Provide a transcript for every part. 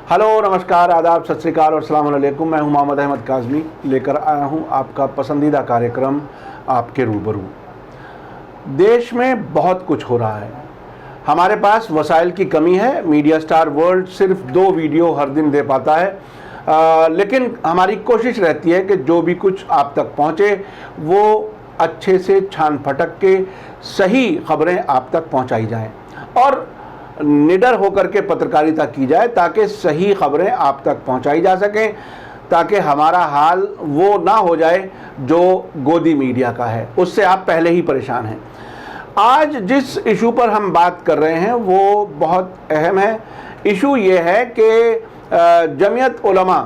Hello, नमस्कार, आदाब, सत श्री अकाल और अस्सलाम वालेकुम। मैं हूं मोहम्मद अहमद काज़मी, लेकर आया हूं आपका पसंदीदा कार्यक्रम आपके रूबरू। देश में बहुत कुछ हो रहा है, हमारे पास वसाइल की कमी है। मीडिया स्टार वर्ल्ड सिर्फ 2 वीडियो हर दिन दे पाता है, लेकिन हमारी कोशिश रहती है कि जो भी कुछ आप तक पहुंचे वो अच्छे से छान फटक के सही खबरें आप तक पहुंचाई जाएं और निडर होकर के पत्रकारिता की जाए ताकि सही खबरें आप तक पहुंचाई जा सकें, ताकि हमारा हाल वो ना हो जाए जो गोदी मीडिया का है, उससे आप पहले ही परेशान हैं। आज जिस इशू पर हम बात कर रहे हैं वो बहुत अहम है। इशू ये है कि जमीयत उलमा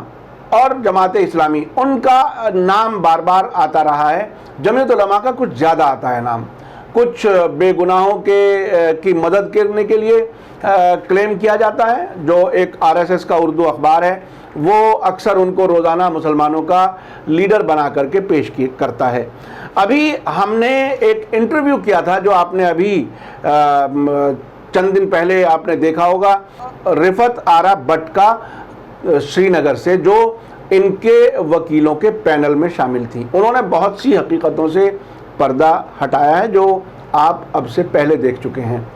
और जमात इस्लामी, उनका नाम बार बार आता रहा है। जमीयत उलमा का कुछ ज़्यादा आता है नाम, कुछ बेगुनाहों की मदद करने के लिए क्लेम किया जाता है। जो एक आरएसएस का उर्दू अखबार है वो अक्सर उनको रोज़ाना मुसलमानों का लीडर बना करके पेश करता है। अभी हमने एक इंटरव्यू किया था जो आपने अभी चंद दिन पहले आपने देखा होगा, रिफत आरा भट्ट का श्रीनगर से, जो इनके वकीलों के पैनल में शामिल थी। उन्होंने बहुत सी हकीकतों से पर्दा हटाया है जो आप अब से पहले देख चुके हैं,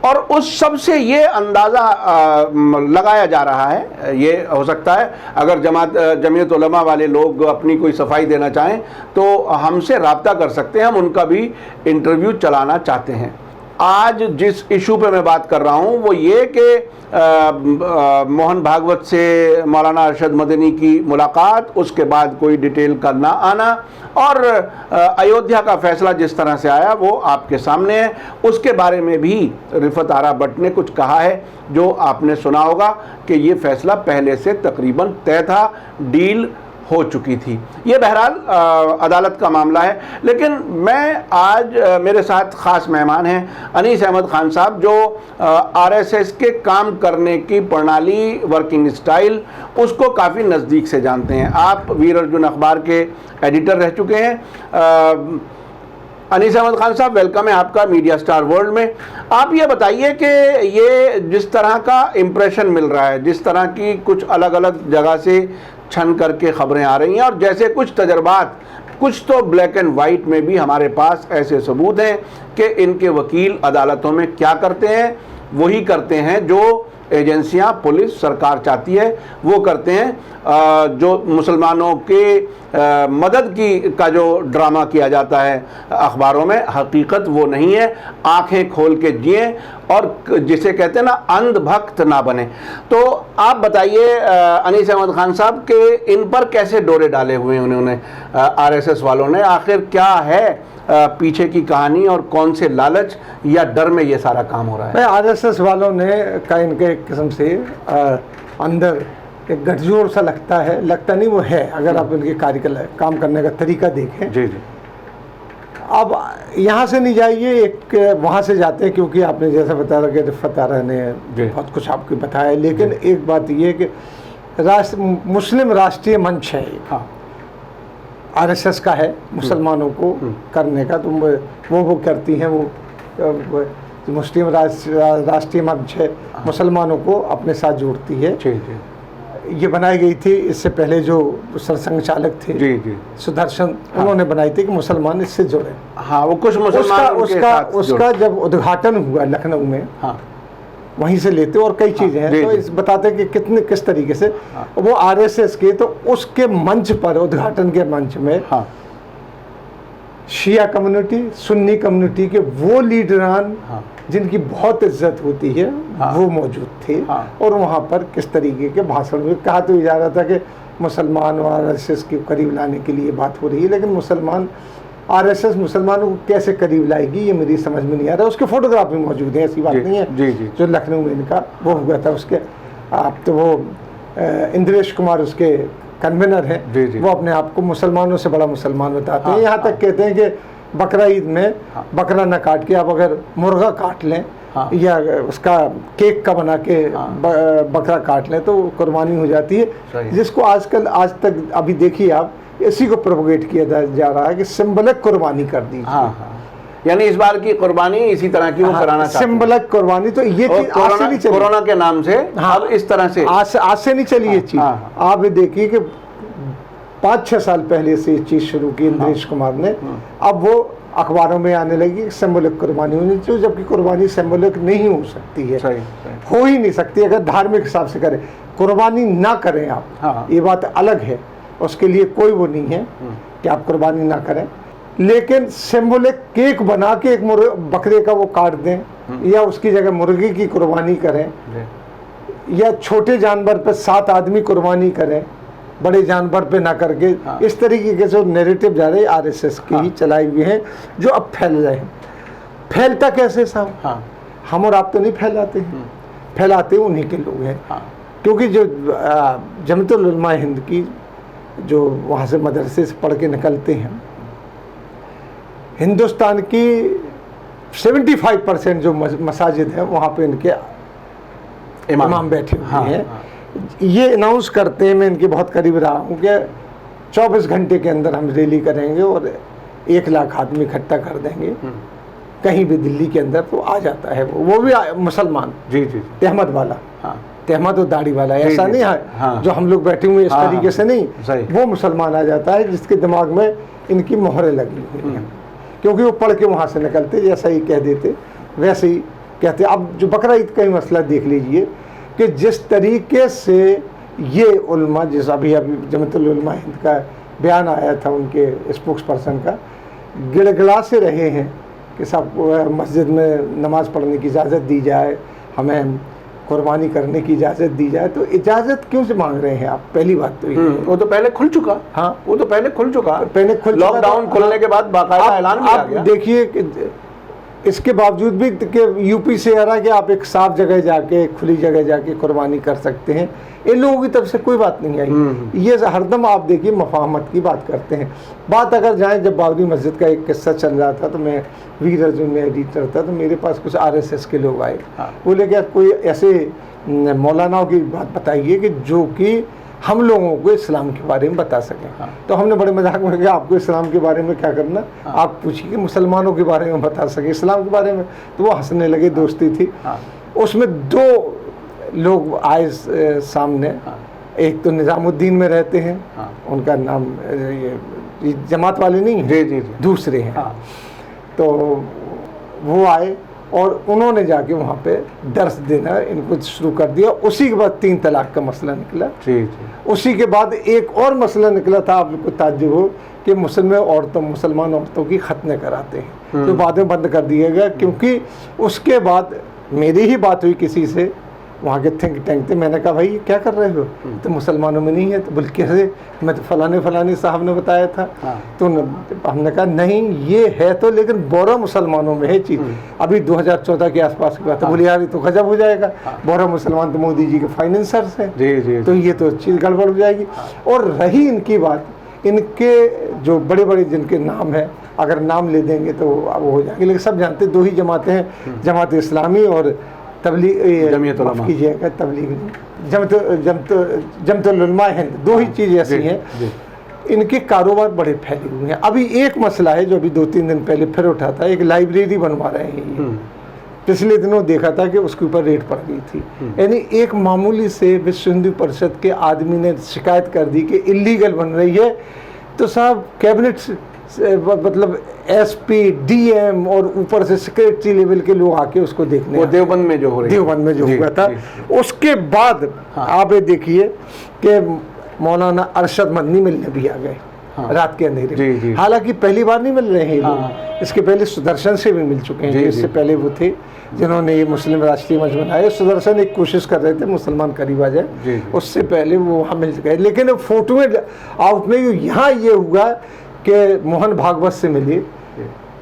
और उस सब से ये अंदाज़ा लगाया जा रहा है, ये हो सकता है अगर जमीयत उलमा वाले लोग अपनी कोई सफाई देना चाहें तो हमसे रब्ता कर सकते हैं, हम उनका भी इंटरव्यू चलाना चाहते हैं। आज जिस इशू पे मैं बात कर रहा हूँ वो ये कि मोहन भागवत से मौलाना अरशद मदनी की मुलाकात, उसके बाद कोई डिटेल का ना आना, और अयोध्या का फैसला जिस तरह से आया वो आपके सामने है। उसके बारे में भी रिफत आरा भट्ट ने कुछ कहा है जो आपने सुना होगा कि ये फैसला पहले से तकरीबन तय था, डील हो चुकी थी। ये बहरहाल अदालत का मामला है। लेकिन मैं आज मेरे साथ ख़ास मेहमान हैं अनीस अहमद खान साहब, जो आरएसएस के काम करने की प्रणाली, वर्किंग स्टाइल, उसको काफ़ी नज़दीक से जानते हैं। आप वीर अर्जुन अखबार के एडिटर रह चुके हैं। अनीस अहमद खान साहब, वेलकम है आपका मीडिया स्टार वर्ल्ड में। आप ये बताइए कि ये जिस तरह का इम्प्रेशन मिल रहा है, जिस तरह की कुछ अलग अलग जगह से छन करके खबरें आ रही हैं, और जैसे कुछ तजर्बात, कुछ तो ब्लैक एंड वाइट में भी हमारे पास ऐसे सबूत हैं कि इनके वकील अदालतों में क्या करते हैं, वही करते हैं जो एजेंसियां, पुलिस, सरकार चाहती है, वो करते हैं। जो मुसलमानों के मदद की का जो ड्रामा किया जाता है अखबारों में, हकीकत वो नहीं है। आंखें खोल के जिए और जिसे कहते हैं ना, अंधभक्त ना बने। तो आप बताइए अनीस अहमद खान साहब के इन पर कैसे डोरे डाले हुए हैं उन्होंने, आरएसएस वालों ने, आखिर क्या है पीछे की कहानी और कौन से लालच या डर में ये सारा काम हो रहा है? आरएसएस वालों ने का इनके एक किस्म से अंदर एक गठजोड़ सा लगता है, लगता नहीं वो है, अगर आप उनके काम करने का तरीका देखें। जी जी। अब यहाँ से नहीं जाइए, एक वहाँ से जाते हैं, क्योंकि आपने जैसा बताया कि रिफत आरा ने बहुत कुछ आपको बताया। लेकिन एक बात ये कि मुस्लिम राष्ट्रीय मंच है, हाँ, आरएसएस का है, मुसलमानों को करने का, तो वो करती हैं, वो मुस्लिम राष्ट्रीय मंच है, मुसलमानों को अपने साथ जोड़ती है। ये बनाई गई थी, इससे पहले जो सरसंघ चालक थे जी जी सुदर्शन, हाँ, उन्होंने बनाई थी कि मुसलमान इससे जुड़े। हाँ, वो कुछ मुसलमान उसका जब उद्घाटन हुआ लखनऊ में, हाँ, वहीं से लेते और कई चीज़ें हैं, तो इस बताते कि किस तरीके से वो आरएसएस के, तो उसके मंच पर, उद्घाटन के मंच में, हाँ, शिया कम्युनिटी, सुन्नी कम्युनिटी के वो लीडरान, हाँ, जिनकी बहुत इज्जत होती है, हाँ, वो मौजूद थे, हाँ, और वहाँ पर किस तरीके के भाषण में कहा तो जा रहा था कि मुसलमान और आरएसएस के करीब लाने के लिए बात हो रही है, लेकिन आरएसएस मुसलमानों को कैसे करीब लाएगी ये मेरी समझ में नहीं आ रहा। उसके फोटोग्राफ भी मौजूद हैं, ऐसी बात नहीं है। जी जी। जो लखनऊ में इनका वो हुआ था, उसके आप तो वो इंद्रेश कुमार उसके कन्वीनर हैं, वो अपने आप को मुसलमानों से बड़ा मुसलमान बताते हैं। यहाँ तक कहते हैं कि बकरा ईद में बकरा न काट के आप अगर मुर्गा काट लें, या उसका केक का बना के बकरा काट लें तो कुर्बानी हो जाती है, जिसको आज तक अभी देखिए आप, इसी को प्रोपोगेट किया जा रहा है कि सिंबलिक कुर्बानी कर दी। यानी इस बार की कुर्बानी इसी तरह की वो कराना चाहते हैं। सिंबलिक कुर्बानी। तो ये चीज आज से नहीं चली, कोरोना के नाम से अब इस तरह से आज से नहीं चली ये चीज। आप देखिए कि 5-6 साल पहले से ये चीज शुरू की इंद्रेश कुमार ने, अब वो अखबारों में आने लगी सिंबलिक कुर्बानी होनी चाहिए, जबकि कुर्बानी सिंबलिक नहीं हो सकती है, हो ही नहीं सकती अगर धार्मिक हिसाब से करें। कुर्बानी ना करें आप, ये बात अलग है, उसके लिए कोई वो नहीं है कि आप कुर्बानी ना करें, लेकिन सिंबलिक केक बना के एक बकरे का वो काट दें या उसकी जगह मुर्गी की कुर्बानी करें, या छोटे जानवर पे 7 आदमी कुर्बानी करें, बड़े जानवर पे ना करके। इस तरीके के जो नैरेटिव जा रहे हैं आरएसएस की ही चलाई हुई हैं, जो अब फैल रहे हैं। फैलता कैसे साहब? हम और आप तो नहीं फैलाते हैं, फैलाते उन्हीं के लोग हैं। क्योंकि जो जमीयतुल उलमा हिंद की जो वहाँ से मदरसे से पढ़ के निकलते हैं, हिंदुस्तान की 75% जो मसाजिद हैं वहाँ पे इनके इमाम बैठे हुए हैं। ये अनाउंस करते हैं, मैं इनके बहुत करीब रहा हूँ, कि 24 घंटे के अंदर हम रैली करेंगे और 1 लाख आदमी इकट्ठा कर देंगे कहीं भी दिल्ली के अंदर। तो आ जाता है वो भी मुसलमान, जी जी, तहमद वाला, तहमद और दाढ़ी वाला, ऐसा नहीं है जो हम लोग बैठे हुए इस तरीके से नहीं, वो मुसलमान आ जाता है जिसके दिमाग में इनकी मोहरें लगी हुई हैं, क्योंकि वो पढ़ के वहाँ से निकलते, जैसा ही कह देते वैसे ही कहते। अब जो बकरा ईद का ही मसला देख लीजिए कि जिस तरीके से ये उलमा, जिस अभी जमीयतुल उलमा हिंद का बयान आया था उनके स्पोक्स पर्सन का, गिड़गिड़ा से रहे हैं कि सब मस्जिद में नमाज़ पढ़ने की इजाज़त दी जाए, हमें कुर्बानी करने की इजाज़त दी जाए। तो इजाज़त क्यों से मांग रहे हैं आप? पहली बात तो ये, वो तो पहले खुल चुका, वो तो पहले खुल चुका, लॉकडाउन खुलने के बाद बाकायदा ऐलान किया गया। देखिए इसके बावजूद भी कि यूपी से आ रहा है कि आप एक साफ जगह जाके, खुली जगह जाके कुर्बानी कर सकते हैं, इन लोगों की तरफ से कोई बात नहीं आई। ये हरदम आप देखिए मफाहमत की बात करते हैं। बात अगर जाए, जब बाबरी मस्जिद का एक किस्सा चल रहा था तो मैं वीर अर्जुन में एडिटर था, तो मेरे पास कुछ आरएसएस के लोग आए, बोले कि कोई ऐसे मौलानाओं की बात बताइए कि जो कि हम लोगों को इस्लाम के बारे में बता सकें। तो हमने बड़े मजाक में कहा आपको इस्लाम के बारे में क्या करना, आप पूछिए कि मुसलमानों के बारे में बता सके इस्लाम के बारे में। तो वो हंसने लगे, दोस्ती थी। उसमें 2 लोग आए सामने, एक तो निज़ामुद्दीन में रहते हैं, उनका नाम ये जमात वाले नहीं हैं, दूसरे हैं। तो वो आए और उन्होंने जाके वहाँ पे दर्स देना इनको शुरू कर दिया। उसी के बाद 3 तलाक का मसला निकला। उसी के बाद एक और मसला निकला था, आपको ताज्जुब हो, कि मुसलमान औरतों की खतने कराते हैं, तो बाद में बंद कर दिया गया। क्योंकि उसके बाद मेरी ही बात हुई किसी से, वहाँ के थिंक टैंक थे, मैंने कहा भाई ये क्या कर रहे हो, तो मुसलमानों में नहीं है। तो बोल कैसे, मैं तो फलाने साहब ने बताया था। तो हमने कहा नहीं ये है तो, लेकिन बोरा मुसलमानों में है चीज़। अभी 2014 के आसपास की बात है। बोले यार ये तो गजब हो जाएगा, बोरा मुसलमान तो मोदी जी के फाइनेंसर्स हैं, तो ये तो चीज़ गड़बड़ हो जाएगी। और रही इनकी बात, इनके जो बड़े बड़े जिनके नाम है, अगर नाम ले देंगे तो अब हो जाएंगे, लेकिन सब जानते 2 ही जमातें हैं, जमात इस्लामी और जमीयतुल कीजिएगा तबलीग, जमीयतुल उलमा हिंद, 2 ही चीज़ ऐसी हैं। इनके कारोबार बड़े फैले हुए हैं। अभी एक मसला है जो अभी 2-3 दिन पहले फिर उठा था, एक लाइब्रेरी बनवा रहे हैं। पिछले दिनों देखा था कि उसके ऊपर रेड पड़ गई थी। यानी एक मामूली से विश्व हिंदू परिषद के आदमी ने शिकायत कर दी कि इलीगल बन रही है, तो साहब कैबिनेट मतलब एसपी, डीएम और ऊपर से सेक्रेटरी लेवल के लोग आके उसको देखने, वो देवबंद में जो हो रही, देवबंद में जो हुआ था। उसके बाद आप ये देखिए कि मौलाना अरशद मदनी मिलने भी आ गए रात के अंधेरे। हालांकि पहली बार नहीं मिल रहे हैं लोग, इसके पहले सुदर्शन से भी मिल चुके हैं। इससे पहले वो थे जिन्होंने ये मुस्लिम राष्ट्रीय मंच बनाया। सुदर्शन एक कोशिश कर रहे थे मुसलमान करीब आ जाए, उससे पहले वो वहाँ मिल गए। लेकिन फोटो में आउट में यहाँ ये हुआ कि मोहन भागवत से मिले,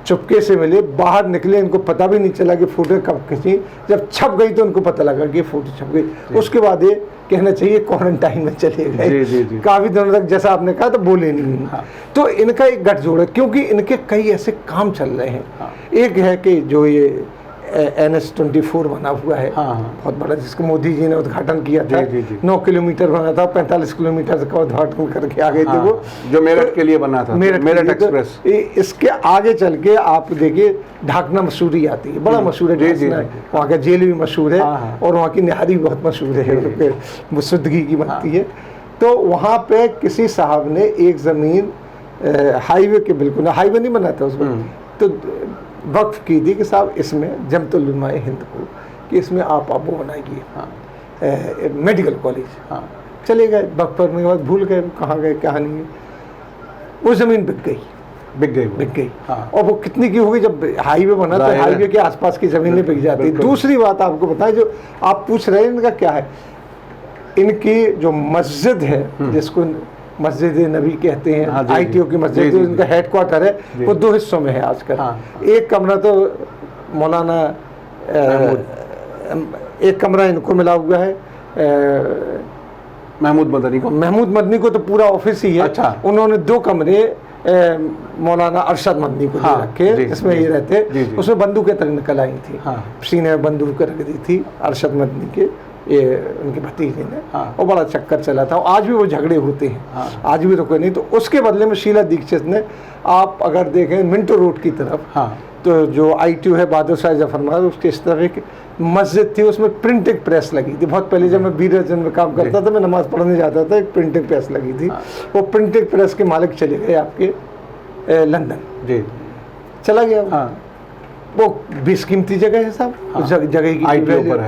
चुपके से मिले, बाहर निकले, इनको पता भी नहीं चला कि फ़ोटो कब खींची। जब छप गई तो उनको पता लगा कि फ़ोटो छप गई। उसके बाद ये कहना चाहिए क्वारंटाइन में चले गए काफ़ी दिनों तक, जैसा आपने कहा, तो बोले नहीं। तो इनका एक गठजोड़ है, क्योंकि इनके कई ऐसे काम चल रहे हैं। एक है कि जो ये NH-24 बना हुआ है, बहुत बड़ा, जिसको मोदी जी ने उद्घाटन किया था। 9 किलोमीटर बना था, 45 किलोमीटर का उद्घाटन करके आ गए थे वो, जो मेरठ के लिए बना था, मेरठ एक्सप्रेस। इसके आगे चल के आप देखिए ढाकना मसूरी आती है, बड़ा मशहूर है, वहाँ का जेल भी मशहूर है और वहाँ की निहारी बहुत मशहूर है, वो शुद्ध घी की बनती है। तो वहाँ पे किसी साहब ने एक ज़मीन हाईवे के बिल्कुल, हाईवे नहीं बना था उसमें, तो वक्फ की थी कि साहब इसमें जमतुल उलमाए हिंद को, कि इसमें आप वो बनाइए मेडिकल कॉलेज। चले गए, वक्फ करने के बाद भूल गए कहाँ गए, क्या नहीं है, वो ज़मीन बिक गई। और वो कितनी की होगी, जब हाईवे बना तो हाईवे के आसपास की ज़मीनें बिक जाती। दूसरी बात आपको बताएं, जो आप पूछ रहे हैं इनका क्या है, इनकी जो मस्जिद है, जिसको मस्जिद नबी कहते हैं, ITO की मस्जिद, इनका हेडक्वार्टर है, वो 2 हिस्सों में है आजकल। एक कमरा तो मौलाना, एक कमरा इनको मिला हुआ है महमूद मदनी को तो पूरा ऑफिस ही है। अच्छा। उन्होंने 2 कमरे मौलाना अरशद मदनी को दे रखे, जिसमें ये रहते। उसमें बंदूकें तक निकल आई थी, सीने में बंदूक रख दी थी अरशद मदनी के, ये उनके भतीजे ने। और बड़ा चक्कर चला था, आज भी वो झगड़े होते हैं, आज भी रुके नहीं। तो उसके बदले में शीला दीक्षित ने, आप अगर देखें मिंटो रोड की तरफ, तो जो ITO है बहादुर शाह जफर नगर, उसके इस तरफ एक मस्जिद थी, उसमें प्रिंटिंग प्रेस लगी थी। बहुत पहले जब मैं बीरजन में काम करता था, मैं नमाज पढ़ने जाता था, एक प्रिंटिंग प्रेस लगी थी। वो प्रिंटिंग प्रेस के मालिक चले गए आपके लंदन, चला गया। वो बेशकीमती जगह है साहब, जगह की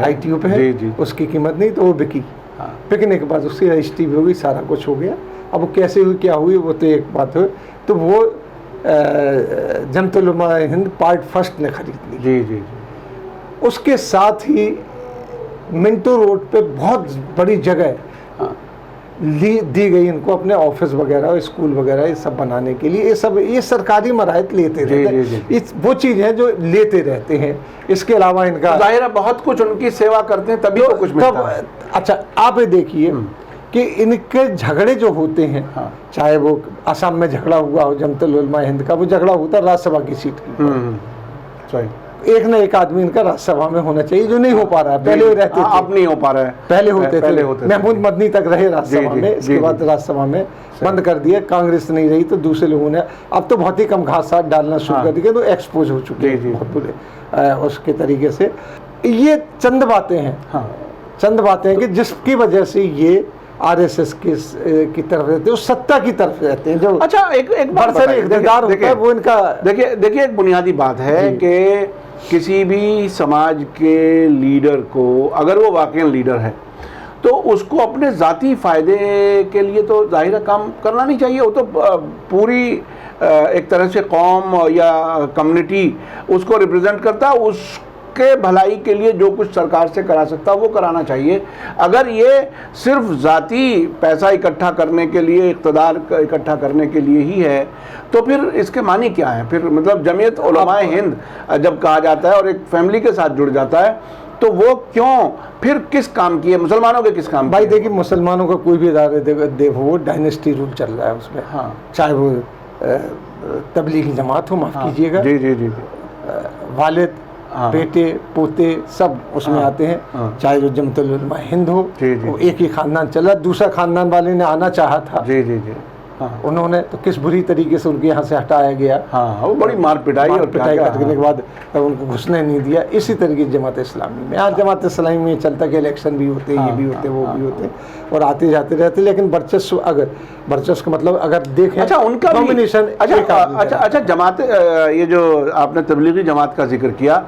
ITO पे है, उसकी कीमत नहीं, तो वो बिकी। बिकने के बाद उसकी रजिस्ट्री भी हो गई, सारा कुछ हो गया। अब वो कैसे हुई, क्या हुई, वो तो एक बात है। तो वो जमतुल उलमाए हिंद पार्ट 1 ने खरीद ली। उसके साथ ही मिंटो रोड पे बहुत बड़ी जगह दी गई इनको, अपने ऑफिस वगैरह, स्कूल वगैरह, ये सब बनाने के लिए। ये सरकारी मराहत लेते रहते हैं, वो चीज़ है जो लेते रहते हैं। इसके अलावा इनका जाहिर है बहुत कुछ उनकी सेवा करते हैं, तभी तो कुछ मिलता है। अच्छा, आप ये देखिए कि इनके झगड़े जो होते हैं, चाहे वो असम में झगड़ा हुआ हो जमतुल उलमाए हिंद का, वो झगड़ा होता है राज्यसभा की सीट की। एक ना एक आदमी इनका राज्यसभा में होना चाहिए, जो नहीं हो पा रहा है। पहले रहते थे, अब नहीं हो पा रहा है, पहले होते थे। महमूद मदनी तक रहे राज्यसभा में, इसके बाद राज्यसभा में बंद कर दिया, कांग्रेस नहीं रही तो दूसरे लोगों ने। अब तो बहुत ही कम घास डालना शुरू कर दिया, तो एक्सपोज हो चुके हैं बहुत बुरे उसके तरीके से। ये चंद बातें हैं, चंद बातें हैं कि जिसकी वजह से ये RSS की तरफ रहते हैं, सत्ता की तरफ रहते हैं। जो अच्छा, एक इक़्तिदार होता है वो इनका, देखिए एक बुनियादी बात है कि किसी भी समाज के लीडर को, अगर वो वाकई लीडर है, तो उसको अपने ज़ाती फ़ायदे के लिए तो ज़ाहिर काम करना नहीं चाहिए। वो तो पूरी एक तरह से कौम या कम्युनिटी उसको रिप्रेजेंट करता है, उसके भलाई के लिए जो कुछ सरकार से करा सकता है वो कराना चाहिए। अगर ये सिर्फ ज़ाती पैसा इकट्ठा करने के लिए, इक़्तिदार इकट्ठा करने के लिए ही है, तो फिर इसके मानी क्या है? फिर मतलब जमीयत उलमाए हिंद जब कहा जाता है और एक फैमिली के साथ जुड़ जाता है, तो वो क्यों फिर किस काम की है, मुसलमानों के किस काम? भाई देखिए, मुसलमानों का कोई भी इदारे देखो, वो डायनेस्टी रूल चल रहा है उसमें। चाहे वो तबलीगी जमात हो, माफ़ कीजिएगा, वालिद, बेटे, पोते सब उसमें आते हैं। चाहे जो जमतुल उलमाए हिंद हो, वो एक ही खानदान चला, दूसरा खानदान वाले ने आना चाहा था, उन्होंने तो किस बुरी तरीके से उनके यहाँ से हटाया गया। वो बड़ी मार पिटाई करने के बाद उनको घुसने नहीं दिया। इसी तरीके जमात इस्लामी में, आज जमात इस्लामी में चलता कि इलेक्शन भी होते हैं, ये भी होते, वो भी होते, और आते जाते रहते। लेकिन वर्चस्व, अगर वर्चस्व का मतलब अगर देखें, अच्छा उनका कॉम्बिनेशन, अच्छा जमात, ये जो आपने तबलीगी जमात का जिक्र किया,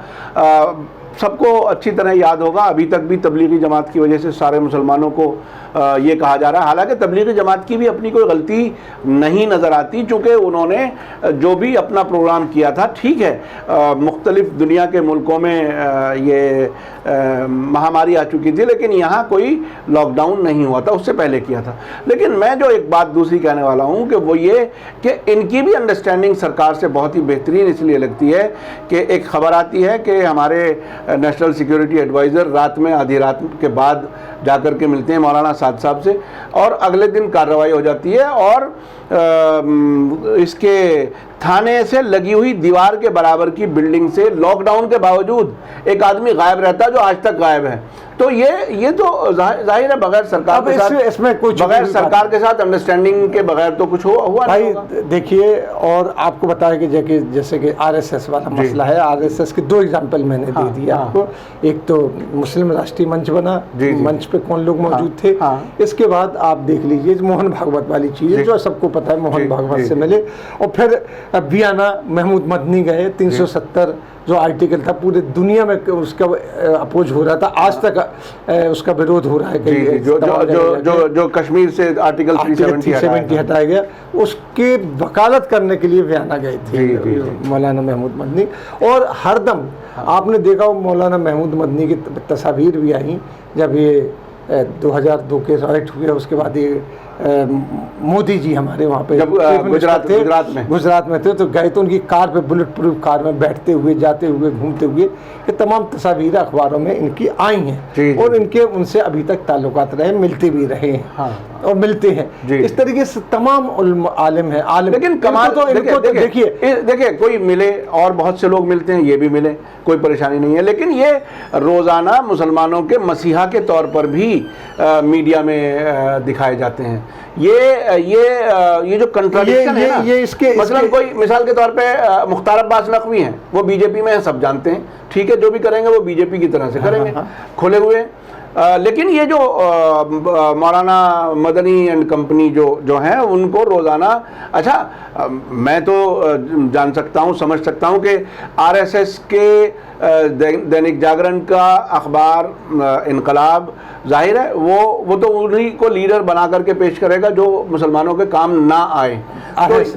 सबको अच्छी तरह याद होगा, अभी तक भी तबलीगी जमात की वजह से सारे मुसलमानों को ये कहा जा रहा है। हालांकि तबलीगी जमात की भी अपनी कोई गलती नहीं नज़र आती, चूँकि उन्होंने जो भी अपना प्रोग्राम किया था, ठीक है, मुख्तलिफ दुनिया के मुल्कों में ये महामारी आ चुकी थी, लेकिन यहाँ कोई लॉकडाउन नहीं हुआ था, उससे पहले किया था। लेकिन मैं जो एक बात दूसरी कहने वाला हूँ कि वो ये कि इनकी भी अंडरस्टैंडिंग सरकार से बहुत ही बेहतरीन इसलिए लगती है कि एक खबर आती है कि हमारे नेशनल सिक्योरिटी एडवाइज़र रात में, आधी रात के बाद जाकर के मिलते हैं मौलाना साद साहब से, और अगले दिन कार्रवाई हो जाती है और इसके थाने से लगी हुई दीवार के बराबर की बिल्डिंग से लॉकडाउन के बावजूद एक आदमी गायब रहता है जो आज तक गायब है। तो ये तो जाहिर है बगैर सरकार के साथ, इसमें कुछ बगैर सरकार के साथ अंडरस्टैंडिंग के बगैर तो कुछ हुआ भाई। देखिए, और आपको बताया कि जैसे कि आरएसएस वाला मसला है, आरएसएस के 2 एग्जाम्पल मैंने दे दिए आपको। एक तो मुस्लिम राष्ट्रीय मंच बना, मंच पे कौन लोग मौजूद थे। इसके बाद आप देख लीजिए मोहन भागवत वाली चीज़ जो सबको पता है, मोहन भागवत से मिले, और फिर बियाना महमूद मदनी गए, 370 जो आर्टिकल था पूरे दुनिया में उसका अपोज हो रहा था, आज तक उसका विरोध हो रहा है। जो कश्मीर से आर्टिकल 370 हटाया गया, उसके वकालत करने के लिए बयाना गए थे मौलाना महमूद मदनी। और हरदम आपने देखा मौलाना महमूद मदनी की तस्वीर भी आई जब ये 2002 के राइट हुए, उसके बाद ये मोदी जी हमारे वहाँ पे गुजरात में थे, तो गए तो उनकी कार पे, बुलेट प्रूफ कार में बैठते हुए, जाते हुए, घूमते हुए, ये तमाम तस्वीरें अखबारों में इनकी आई हैं। और इनके उनसे अभी तक ताल्लुकात रहे, मिलते भी रहे हैं और मिलते हैं। इस तरीके से तमाम आलिम है, लेकिन कमाल तो इनको तो देखिए कोई मिले और बहुत से लोग मिलते हैं, ये भी मिले, कोई परेशानी नहीं है। लेकिन ये रोज़ाना मुसलमानों के मसीहा के तौर पर भी मीडिया में दिखाए जाते हैं। ये जो कंट्राडिक्शन है ना, ये इसके मसलन कोई मिसाल के तौर पे मुख्तार अब्बास नकवी हैं, वो बीजेपी में हैं, सब जानते हैं, ठीक है, जो भी करेंगे वो बीजेपी की तरह से करेंगे, खुले हुए। लेकिन ये जो मौलाना मदनी एंड कंपनी जो हैं, उनको रोज़ाना, अच्छा मैं तो जान सकता हूँ, समझ सकता हूँ कि आरएसएस के दैनिक जागरण का अखबार इनकलाब, जाहिर है वो तो उन्हीं को लीडर बना करके पेश करेगा जो मुसलमानों के काम ना आए।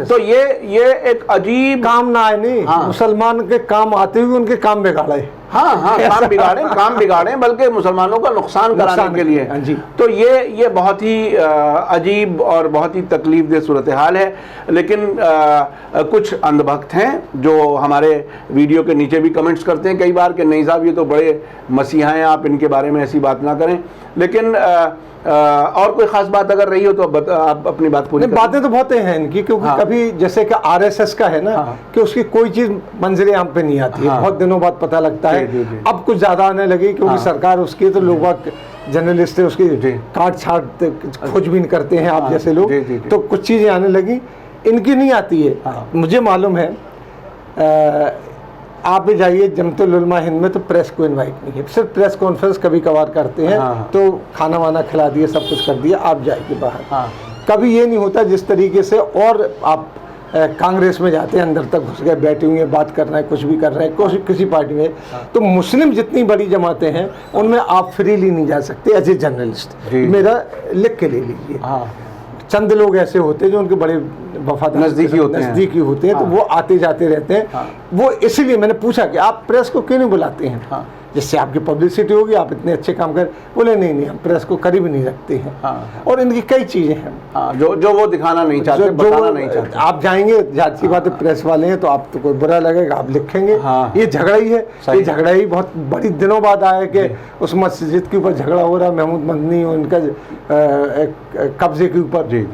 तो ये एक अजीब, काम ना आए नहीं, मुसलमान के काम आते हुए उनके काम बिगाड़े, काम बिगाड़े बल्कि मुसलमानों का नुकसान कराने के लिए। तो ये बहुत ही अजीब और बहुत ही तकलीफदेह सूरत हाल है। लेकिन कुछ अंधभक्त हैं जो हमारे वीडियो के नीचे भी कमेंट्स करते हैं कई बार कि नहीं साहब ये तो बड़े मसीहा हैं, आप इनके बारे में ऐसी बात ना करें। लेकिन और कोई खास बात अगर रही हो तो आप अपनी बात पूरी। बातें तो बहुत हैं इनकी, क्योंकि कभी जैसे कि आरएसएस का है ना, कि उसकी कोई चीज मंजरे आम पे नहीं आती है, बहुत दिनों बाद पता लगता है। अब कुछ ज्यादा आने लगी क्योंकि सरकार उसकी, तो लोग जर्नलिस्ट है उसकी काट छाट खोजबीन करते हैं, आप जैसे लोग, तो कुछ चीजें आने लगी, इनकी नहीं आती है। मुझे मालूम है, आप भी जाइए जमतुल उलमा हिंद में तो प्रेस को इनवाइट नहीं है, सिर्फ प्रेस कॉन्फ्रेंस कभी कभार करते हैं, तो खाना वाना खिला दिए, सब कुछ कर दिया, आप जाइए बाहर। कभी ये नहीं होता जिस तरीके से, और आप कांग्रेस में जाते हैं, अंदर तक घुस गए, बैठे हुए बात कर रहे हैं, कुछ भी कर रहे हैं किसी पार्टी में, तो मुस्लिम जितनी बड़ी जमातें हैं उनमें आप फ्रीली नहीं जा सकते एज ए जर्नलिस्ट। मेरा लिख के ले लीजिए, चंद लोग ऐसे होते हैं जो उनके बड़े वफादार नज़दीकी होते हैं, तो वो आते जाते रहते हैं। वो इसलिए मैंने पूछा कि आप प्रेस को क्यों नहीं बुलाते हैं, जिससे आपकी पब्लिसिटी होगी, आप इतने अच्छे काम कर। बोले नहीं हम प्रेस को करीब नहीं रखते हैं। और इनकी कई चीज़ें हैं जो वो दिखाना नहीं चाहते, बताना नहीं चाहते। आप जाएंगे, जाती बात है, प्रेस वाले हैं तो आप तो कोई बुरा लगेगा, आप लिखेंगे। ये झगड़ा ही है, ये झगड़ा ही बहुत बड़ी दिनों बाद आया कि उस मस्जिद के ऊपर झगड़ा हो रहा है, महमूद मदनी उनका कब्जे के ऊपर।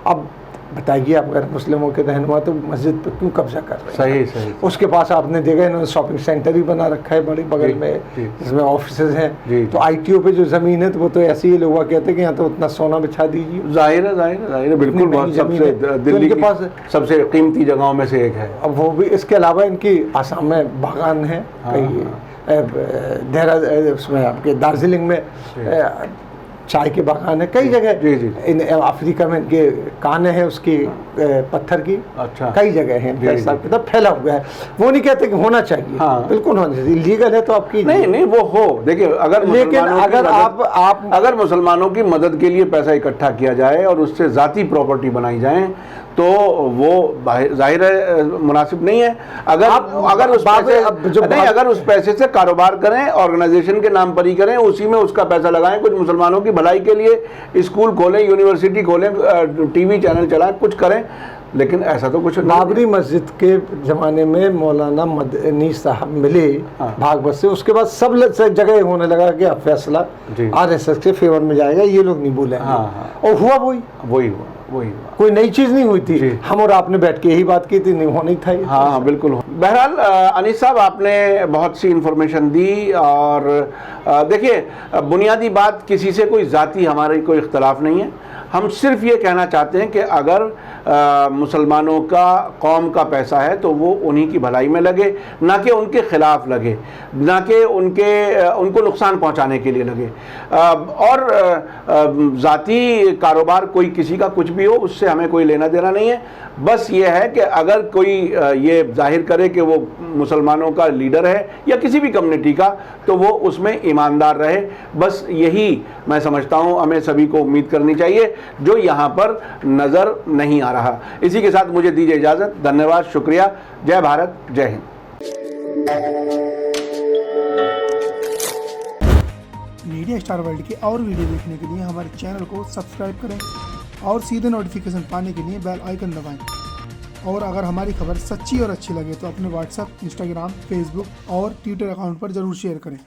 अब बताइए, आप अगर मुस्लिमों के रहनुमा तो मस्जिद पर क्यों कब्जा कर रहे हैं? सही। उसके पास आपने देखा इन्होंने शॉपिंग सेंटर ही बना रखा है बड़े बगल में, जिसमें ऑफिसेज हैं। तो आईटीओ पे जो जमीन है तो वो तो ऐसे ही लोग कहते हैं कि यहाँ तो उतना सोना बिछा दीजिए। जाहिर है बिल्कुल, बहुत सबसे दिल्ली के पास सबसे कीमती जगहों में से एक है। अब वो भी, इसके अलावा इनकी आसाम में बागान है, देहरादून उसमें आपके दार्जिलिंग में चाय के बागान है, कई जगह। इन अफ्रीका में इनके काने हैं उसकी पत्थर की, अच्छा, कई जगह हैं, हिसाब फैला हुआ है। वो नहीं कहते कि होना चाहिए, बिल्कुल होना चाहिए, लीगल है तो आपकी नहीं वो हो। देखिए अगर मुसलमानों की मदद के लिए पैसा इकट्ठा किया जाए और उससे जाती प्रॉपर्टी बनाई जाए तो वो जाहिर है मुनासिब नहीं है। अगर उस पैसे से कारोबार करें, ऑर्गेनाइजेशन के नाम पर ही करें, उसी में उसका पैसा लगाएं, कुछ मुसलमानों की भलाई के लिए स्कूल खोलें, यूनिवर्सिटी खोलें, टीवी चैनल चलाएं, कुछ करें, लेकिन ऐसा तो कुछ। बाबरी मस्जिद के ज़माने में मौलाना मदनी साहब मिले भागवत से, उसके बाद सब जगह होने लगा कि अब फैसला आरएसएस के फेवर में जाएगा, ये लोग नहीं बोले, और हुआ वही हुआ। वही हुआ। कोई नई चीज़ नहीं हुई थी, हम और आपने बैठ के यही बात की थी, नहीं होनी था। हाँ बिल्कुल। बहरहाल अनीस साहब, आपने बहुत सी इन्फॉर्मेशन दी, और देखिए, बुनियादी बात, किसी से कोई ज़ाती हमारी कोई इख्तलाफ नहीं है। हम सिर्फ ये कहना चाहते हैं कि अगर मुसलमानों का, कौम का पैसा है तो वो उन्हीं की भलाई में लगे, ना कि उनके ख़िलाफ़ लगे, ना कि उनको नुकसान पहुंचाने के लिए लगे। और ज़ाती कारोबार कोई किसी का कुछ भी हो, उससे हमें कोई लेना देना नहीं है। बस ये है कि अगर कोई ये जाहिर करे कि वो मुसलमानों का लीडर है या किसी भी कम्युनिटी का, तो वो उसमें ईमानदार रहे। बस यही मैं समझता हूँ हमें सभी को उम्मीद करनी चाहिए, जो यहाँ पर नज़र नहीं आ रहा। इसी के साथ मुझे दीजिए इजाज़त। धन्यवाद, शुक्रिया। जय भारत, जय हिंद। मीडिया स्टार वर्ल्ड के और वीडियो देखने के लिए हमारे चैनल को सब्सक्राइब करें और सीधे नोटिफिकेशन पाने के लिए बेल आइकन दबाएं। और अगर हमारी खबर सच्ची और अच्छी लगे तो अपने व्हाट्सएप, इंस्टाग्राम, फेसबुक और ट्विटर अकाउंट पर ज़रूर शेयर करें।